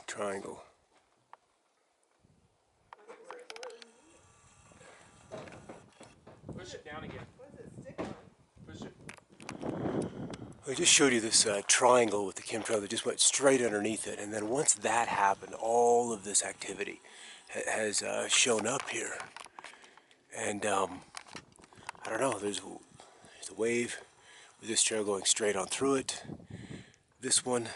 triangle. Push it down again. Push it. I just showed you this triangle with the chemtrail that just went straight underneath it, and then once that happened, all of this activity has shown up here. And I don't know, there's a wave with this trail going straight on through it, this one,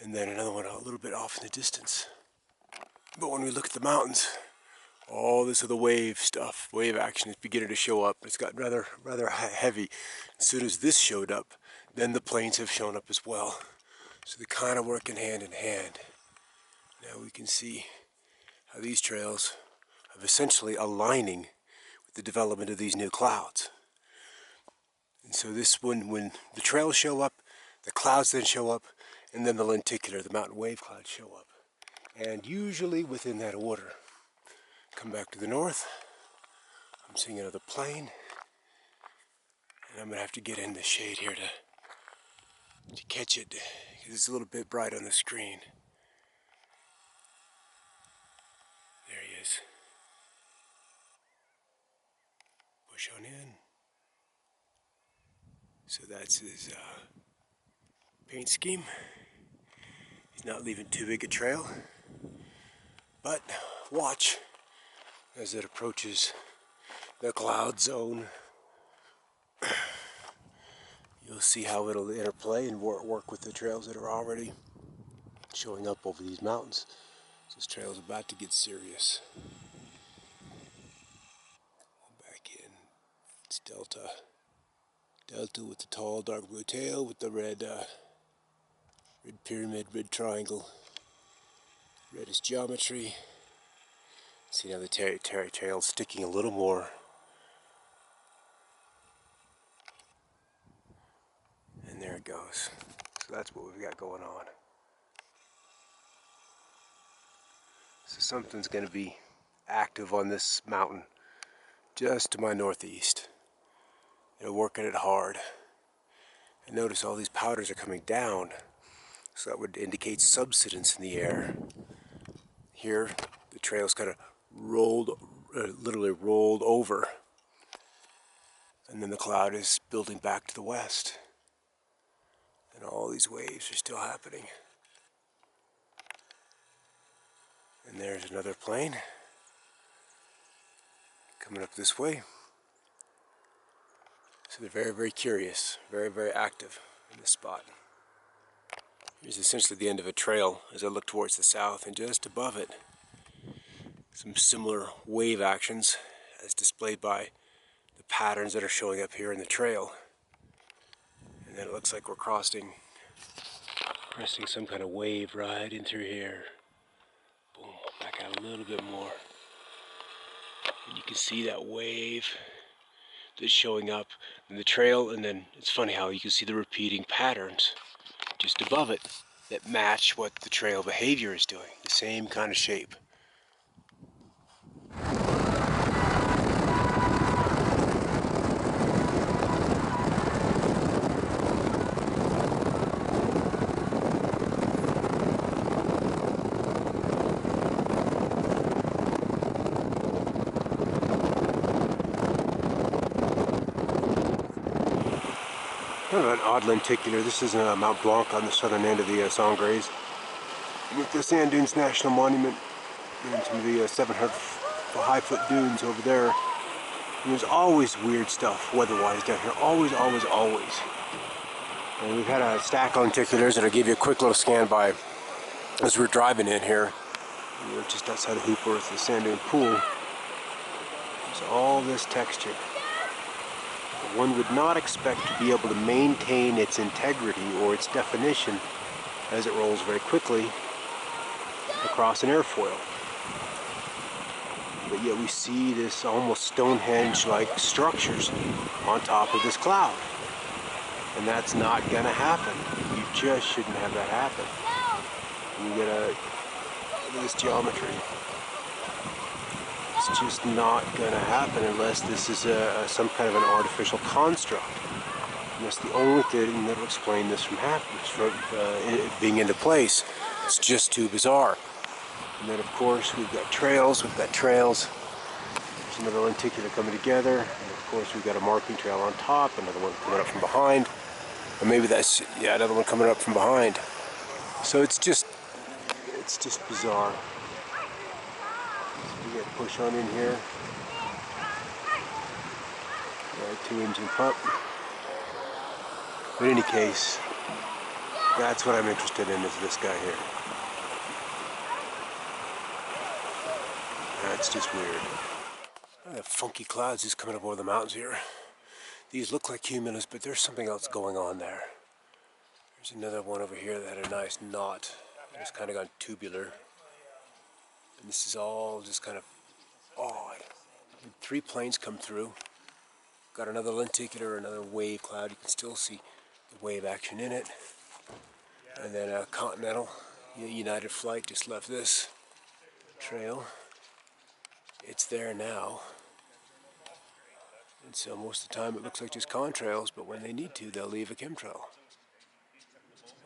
and then another one a little bit off in the distance. But when we look at the mountains, all this other wave stuff, wave action is beginning to show up. It's gotten rather heavy. As soon as this showed up, then the plains have shown up as well. So they kind of working hand in hand. Now we can see how these trails are essentially aligning with the development of these new clouds. And so this when the trails show up, the clouds then show up, and then the lenticular, the mountain wave clouds show up. And usually within that order. Come back to the north. I'm seeing another plane. And I'm going to have to get in the shade here to catch it, because it's a little bit bright on the screen. There he is. Push on in. So that's his paint scheme. He's not leaving too big a trail. But watch as it approaches the cloud zone. You'll see how it'll interplay and work with the trails that are already showing up over these mountains. So this trail is about to get serious. Back in. It's Delta. Delta with the tall dark blue tail with the red pyramid, red triangle. Reddish geometry. See now the tail's sticking a little more. And there it goes. So that's what we've got going on. So something's going to be active on this mountain just to my northeast. They're working it hard. And notice all these powders are coming down. So that would indicate subsidence in the air. Here, the trail's kind of literally rolled over. And then the cloud is building back to the west. And all these waves are still happening. And there's another plane coming up this way. So they're very, very curious, very, very active in this spot. Here's essentially the end of a trail as I look towards the south, and just above it, some similar wave actions as displayed by the patterns that are showing up here in the trail. And then it looks like we're cresting some kind of wave right in through here. Boom, back out a little bit more. And you can see that wave that's showing up in the trail, and then it's funny how you can see the repeating patterns just above it that match what the trail behavior is doing, the same kind of shape. Kind of an odd lenticular. This is Mount Blanc on the southern end of the Sangres. With the Sand Dunes National Monument and some of the 700 high foot dunes over there. And there's always weird stuff weather-wise down here. Always, always, always. And we've had a stack of lenticulars that I'll give you a quick little scan by as we're driving in here. We're just outside of Hooper with the Sand Dune Pool. There's all this texture. One would not expect to be able to maintain its integrity or its definition as it rolls very quickly across an airfoil. But yet we see this almost Stonehenge-like structures on top of this cloud. And that's not going to happen. You just shouldn't have that happen. You get look at this geometry. It's just not going to happen unless this is some kind of an artificial construct. And that's the only thing that will explain this from happening, from it being into place. It's just too bizarre. And then, of course, we've got trails. There's another lenticular coming together. And, of course, we've got a marking trail on top, another one coming up from behind. Or maybe that's, yeah, another one coming up from behind. So it's just bizarre. So we got to push on in here. 2-engine pup. But in any case, that's what I'm interested in, is this guy here. That's just weird. I have funky clouds just coming up over the mountains here. These look like cumulus, but there's something else going on there. There's another one over here that had a nice knot. It's kind of gone tubular. And this is all just kind of odd. 3 planes come through. Got another lenticular, another wave cloud. You can still see the wave action in it. And then a Continental United flight just left this trail. It's there now. And so most of the time it looks like just contrails, but when they need to, they'll leave a chemtrail.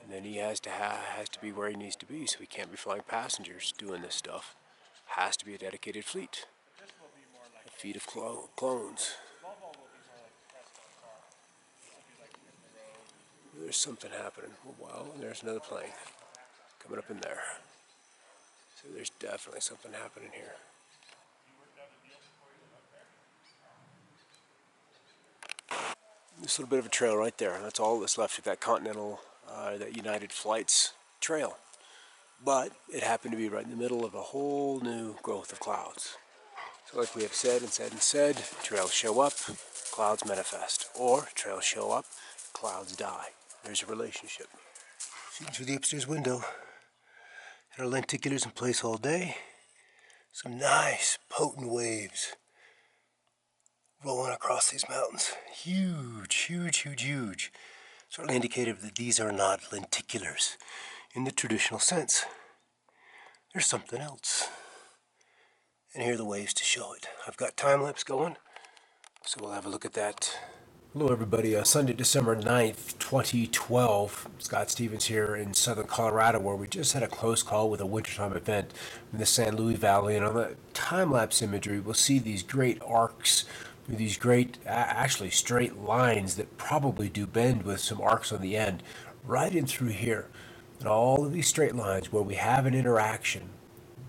And then he has to be where he needs to be, so he can't be flying passengers doing this stuff. Has to be a dedicated fleet. A fleet of clones. There's something happening. Well, there's another plane coming up in there. So there's definitely something happening here. This little bit of a trail right there. That's all that's left of that Continental, that United Flights trail. But it happened to be right in the middle of a whole new growth of clouds. So like we have said and said and said, trails show up, clouds manifest. Or trails show up, clouds die. There's a relationship. Shooting through the upstairs window. Had our lenticulars in place all day. Some nice, potent waves rolling across these mountains. Huge, huge, huge, huge. Certainly indicative that these are not lenticulars in the traditional sense. There's something else. And here are the waves to show it. I've got time lapse going, so we'll have a look at that. Hello everybody, Sunday, December 9th, 2012. Scott Stevens here in southern Colorado, where we just had a close call with a wintertime event in the San Luis Valley. And on the time-lapse imagery, we'll see these great arcs, these great, actually straight lines that probably do bend with some arcs on the end, right in through here. And all of these straight lines where we have an interaction,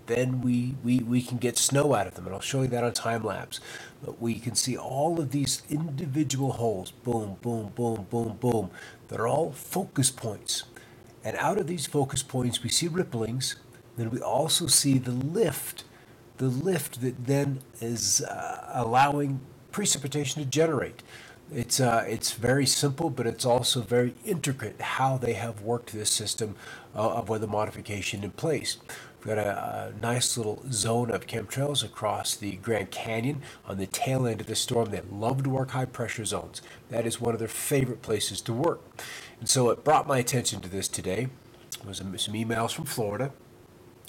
then we can get snow out of them, and I'll show you that on time-lapse. But we can see all of these individual holes, boom, boom, boom, boom, boom, that are all focus points. And out of these focus points, we see ripplings. Then we also see the lift that then is allowing precipitation to generate. It's very simple, but it's also very intricate how they have worked this system of weather modification in place. We've got a nice little zone of chemtrails across the Grand Canyon on the tail end of the storm. They love to work high pressure zones. That is one of their favorite places to work. And so it brought my attention to this today. There was some emails from Florida,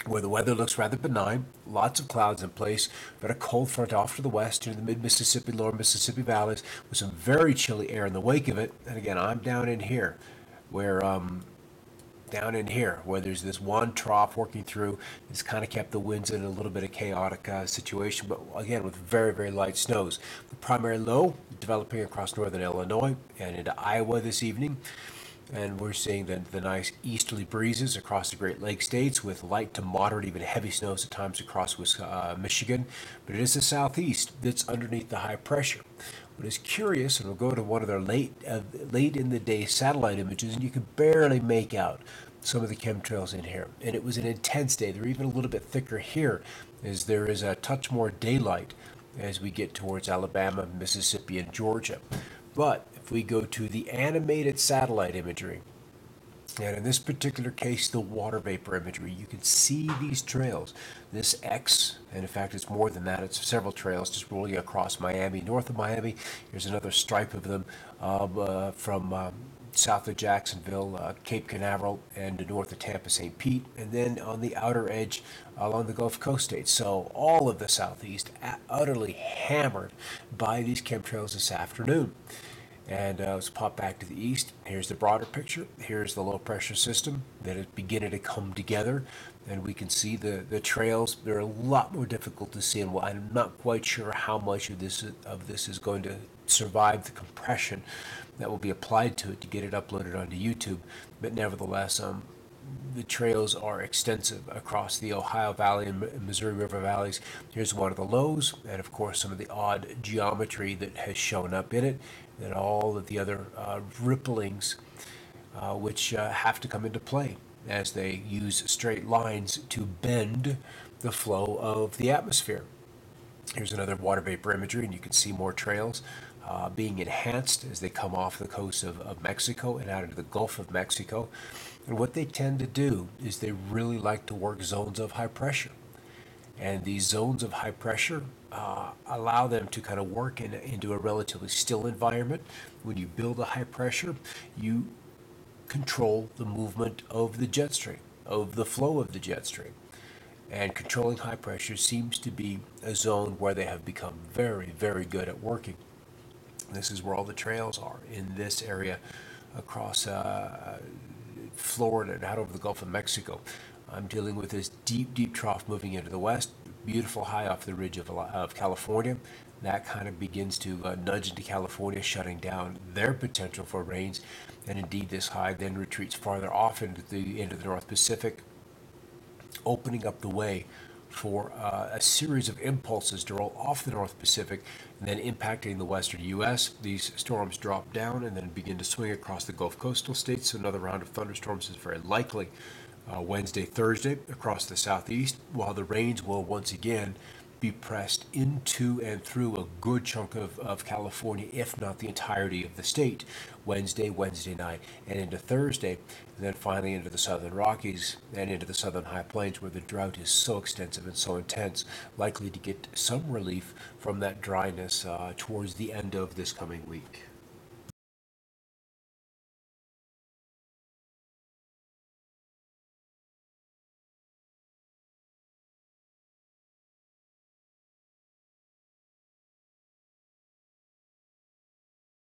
where the weather looks rather benign, lots of clouds in place, but a cold front off to the west in the mid-Mississippi, lower Mississippi valleys, with some very chilly air in the wake of it. And again, I'm down in here, where there's this one trough working through. It's kind of kept the winds in a little bit of chaotic situation, but again, with very, very light snows. The primary low developing across northern Illinois and into Iowa this evening. And we're seeing the nice easterly breezes across the Great Lakes states with light to moderate, even heavy snows at times across Michigan. But it is the southeast that's underneath the high pressure. What is curious, and we'll go to one of their late in the day satellite images, and you can barely make out some of the chemtrails in here. And it was an intense day. They're even a little bit thicker here, as there is a touch more daylight as we get towards Alabama, Mississippi, and Georgia. But if we go to the animated satellite imagery, and in this particular case, the water vapor imagery, you can see these trails. This X, and in fact, it's more than that. It's several trails just rolling across Miami. North of Miami, here's another stripe of them from south of Jacksonville, Cape Canaveral, and north of Tampa, St. Pete, and then on the outer edge along the Gulf Coast states. So all of the southeast utterly hammered by these chemtrails this afternoon. And let's pop back to the east. Here's the broader picture. Here's the low pressure system that is beginning to come together. And we can see the trails. They're a lot more difficult to see. And I'm not quite sure how much of this is going to survive the compression that will be applied to it to get it uploaded onto YouTube. But nevertheless, the trails are extensive across the Ohio Valley and Missouri River valleys. Here's one of the lows, and of course some of the odd geometry that has shown up in it, and all of the other ripplings which have to come into play as they use straight lines to bend the flow of the atmosphere. Here's another water vapor imagery, and you can see more trails being enhanced as they come off the coast of Mexico and out into the Gulf of Mexico. And what they tend to do is they really like to work zones of high pressure. And these zones of high pressure allow them to kind of work into a relatively still environment. When you build a high pressure, you control the movement of the jet stream, of the flow of the jet stream. And controlling high pressure seems to be a zone where they have become very, very good at working. This is where all the trails are in this area across Florida and out over the Gulf of Mexico. I'm dealing with this deep, deep trough moving into the west, beautiful high off the ridge of California. That kind of begins to nudge into California, shutting down their potential for rains. And indeed, this high then retreats farther off into the North Pacific, opening up the way for a series of impulses to roll off the North Pacific and then impacting the western U.S. These storms drop down and then begin to swing across the Gulf coastal states. So another round of thunderstorms is very likely Wednesday, Thursday across the southeast, while the rains will once again be pressed into and through a good chunk of California, if not the entirety of the state, Wednesday night, and into Thursday, and then finally into the southern Rockies and into the southern high plains where the drought is so extensive and so intense, likely to get some relief from that dryness towards the end of this coming week.